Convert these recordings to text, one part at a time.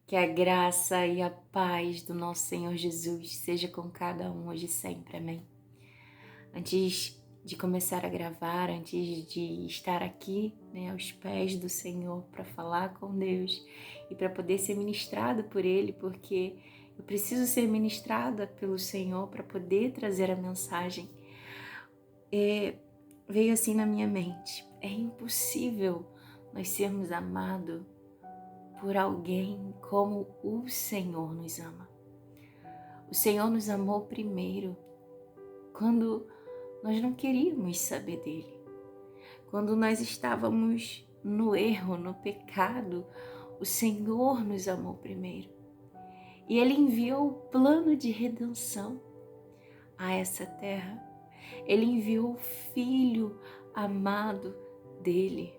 Que a graça e a paz do nosso Senhor Jesus seja com cada um hoje e sempre, amém? Antes de começar a gravar, antes de estar aqui, aos pés do Senhor para falar com Deus e para poder ser ministrado por Ele, porque eu preciso ser ministrada pelo Senhor para poder trazer a mensagem. Veio assim na minha mente: é impossível nós sermos amados por alguém como o Senhor nos ama. O Senhor nos amou primeiro, quando nós não queríamos saber dele. Quando nós estávamos no erro, no pecado, o Senhor nos amou primeiro. E Ele enviou o plano de redenção a essa terra. Ele enviou o Filho amado dele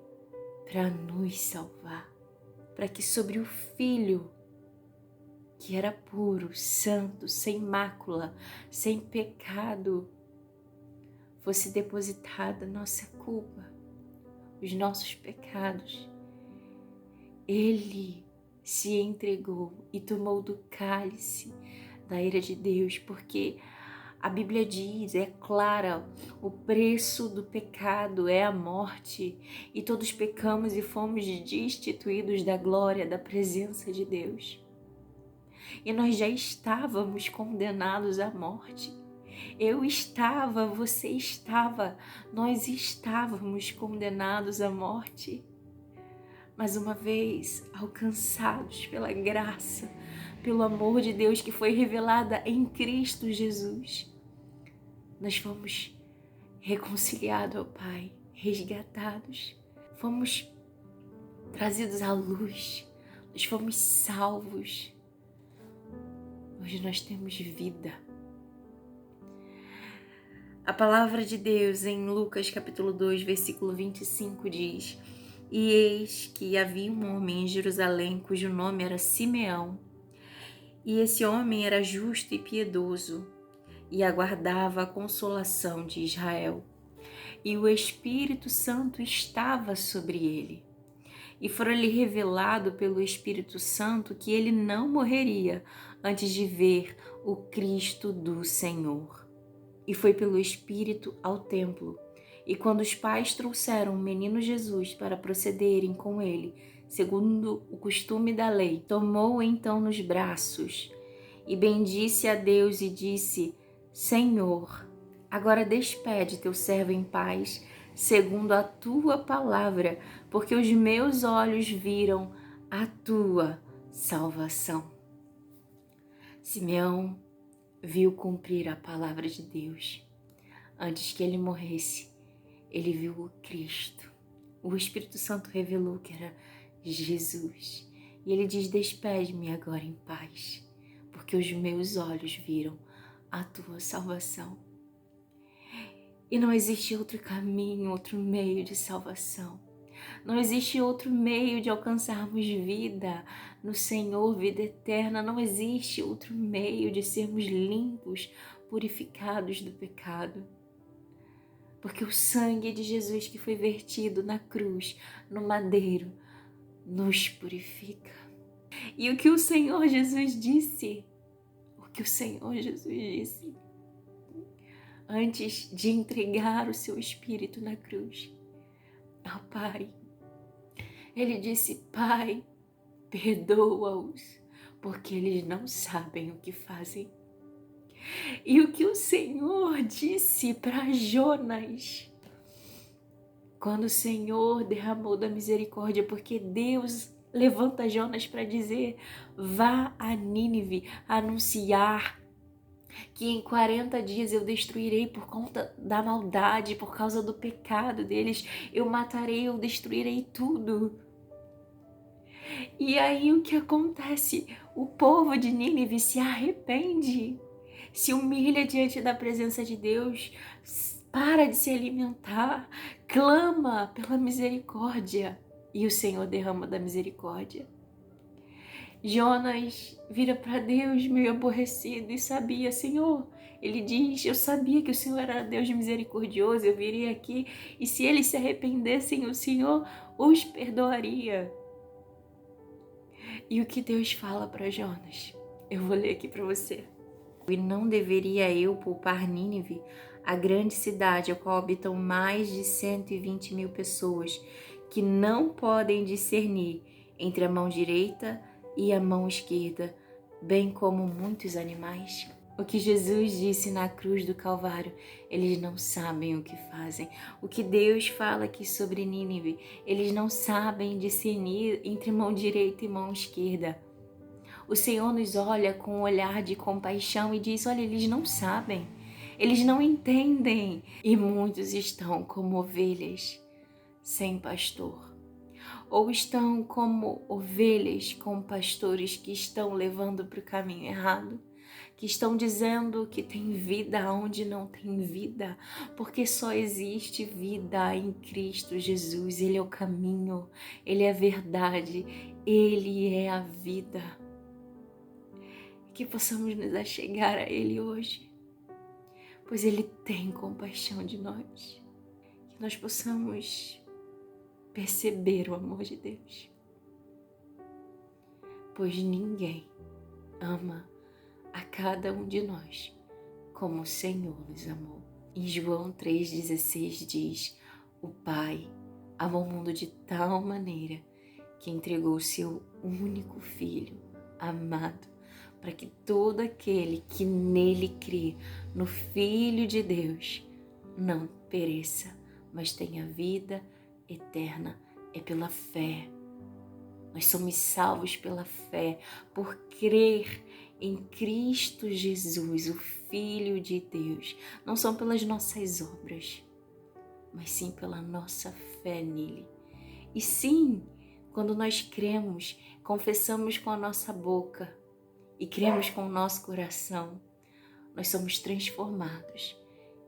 para nos salvar. Para que sobre o Filho, que era puro, santo, sem mácula, sem pecado, fosse depositada nossa culpa, os nossos pecados. Ele se entregou e tomou do cálice da ira de Deus, porque a Bíblia diz, é clara, o preço do pecado é a morte, e todos pecamos e fomos destituídos da glória, da presença de Deus. E nós já estávamos condenados à morte. Eu estava, você estava, nós estávamos condenados à morte. Mas uma vez alcançados pela graça, pelo amor de Deus que foi revelada em Cristo Jesus, nós fomos reconciliados ao Pai, resgatados, fomos trazidos à luz, nós fomos salvos. Hoje nós temos vida. A palavra de Deus em Lucas capítulo 2, versículo 25 diz: E eis que havia um homem em Jerusalém cujo nome era Simeão, e esse homem era justo e piedoso, e aguardava a consolação de Israel. E o Espírito Santo estava sobre ele. E fora-lhe revelado pelo Espírito Santo que ele não morreria antes de ver o Cristo do Senhor. E foi pelo Espírito ao templo. E quando os pais trouxeram o menino Jesus para procederem com ele, segundo o costume da lei, tomou-o então nos braços e bendisse a Deus e disse: Senhor, agora despede teu servo em paz, segundo a tua palavra, porque os meus olhos viram a tua salvação. Simeão viu cumprir a palavra de Deus. Antes que ele morresse, ele viu o Cristo. O Espírito Santo revelou que era Jesus. E ele diz: despede-me agora em paz, porque os meus olhos viram a tua salvação. E não existe outro caminho, outro meio de salvação. Não existe outro meio de alcançarmos vida no Senhor, vida eterna. Não existe outro meio de sermos limpos, purificados do pecado. Porque o sangue de Jesus que foi vertido na cruz, no madeiro, nos purifica. E o que o Senhor Jesus disse? O que o Senhor Jesus disse? Antes de entregar o seu Espírito na cruz ao Pai, ele disse: Pai, perdoa-os, porque eles não sabem o que fazem. E o que o Senhor disse para Jonas, quando o Senhor derramou da misericórdia, porque Deus levanta Jonas para dizer: vá a Nínive anunciar que em 40 dias eu destruirei por conta da maldade, por causa do pecado deles, eu matarei, eu destruirei tudo. E aí o que acontece? O povo de Nínive se arrepende, se humilha diante da presença de Deus, para de se alimentar, clama pela misericórdia e o Senhor derrama da misericórdia. Jonas vira para Deus meio aborrecido e sabia: Senhor, ele diz, eu sabia que o Senhor era Deus misericordioso, eu viria aqui e se eles se arrependessem, o Senhor os perdoaria. E o que Deus fala para Jonas? Eu vou ler aqui para você. E não deveria eu poupar Nínive, a grande cidade, a qual habitam mais de 120.000 pessoas, que não podem discernir entre a mão direita e a mão esquerda, bem como muitos animais? O que Jesus disse na cruz do Calvário, eles não sabem o que fazem. O que Deus fala aqui sobre Nínive, eles não sabem discernir entre mão direita e mão esquerda. O Senhor nos olha com um olhar de compaixão e diz, olha, eles não sabem, eles não entendem. E muitos estão como ovelhas sem pastor. Ou estão como ovelhas com pastores que estão levando para o caminho errado, que estão dizendo que tem vida onde não tem vida, porque só existe vida em Cristo Jesus. Ele é o caminho, Ele é a verdade, Ele é a vida. Que possamos nos achegar a Ele hoje, pois Ele tem compaixão de nós, que nós possamos perceber o amor de Deus, pois ninguém ama a cada um de nós como o Senhor nos amou. Em João 3,16 diz, o Pai amou o mundo de tal maneira que entregou o seu único Filho amado, para que todo aquele que nele crê, no Filho de Deus, não pereça, mas tenha vida eterna. É pela fé. Nós somos salvos pela fé, por crer em Cristo Jesus, o Filho de Deus. Não são pelas nossas obras, mas sim pela nossa fé nele. E sim, quando nós cremos, confessamos com a nossa boca e cremos com o nosso coração, nós somos transformados.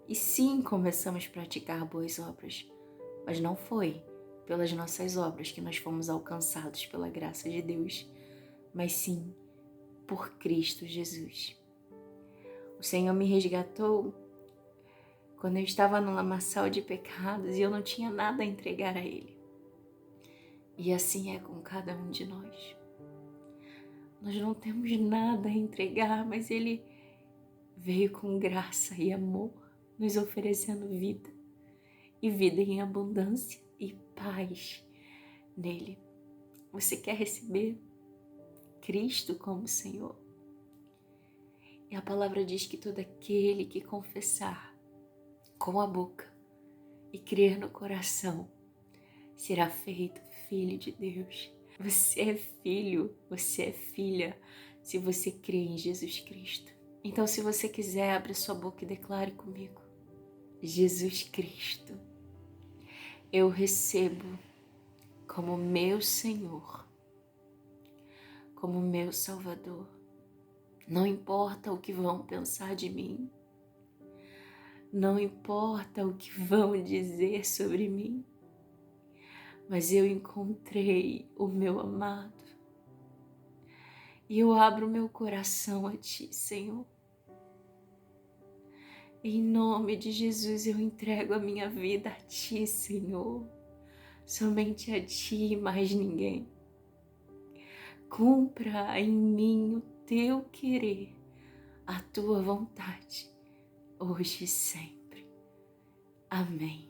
E sim, começamos a praticar boas obras, mas não foi pelas nossas obras que nós fomos alcançados pela graça de Deus, mas sim por Cristo Jesus. O Senhor me resgatou quando eu estava no lamaçal de pecados e eu não tinha nada a entregar a Ele. E assim é com cada um de nós. Nós não temos nada a entregar, mas Ele veio com graça e amor, nos oferecendo vida, e vida em abundância e paz nele. Você quer receber Cristo como Senhor? E a palavra diz que todo aquele que confessar com a boca e crer no coração será feito filho de Deus. Você é filho, você é filha, se você crê em Jesus Cristo. Então, se você quiser, abre sua boca e declare comigo. Jesus Cristo, eu recebo como meu Senhor, como meu Salvador. Não importa o que vão pensar de mim, não importa o que vão dizer sobre mim, mas eu encontrei o meu amado e eu abro meu coração a Ti, Senhor. Em nome de Jesus eu entrego a minha vida a Ti, Senhor, somente a Ti e mais ninguém. Cumpra em mim o Teu querer, a Tua vontade, hoje e sempre. Amém.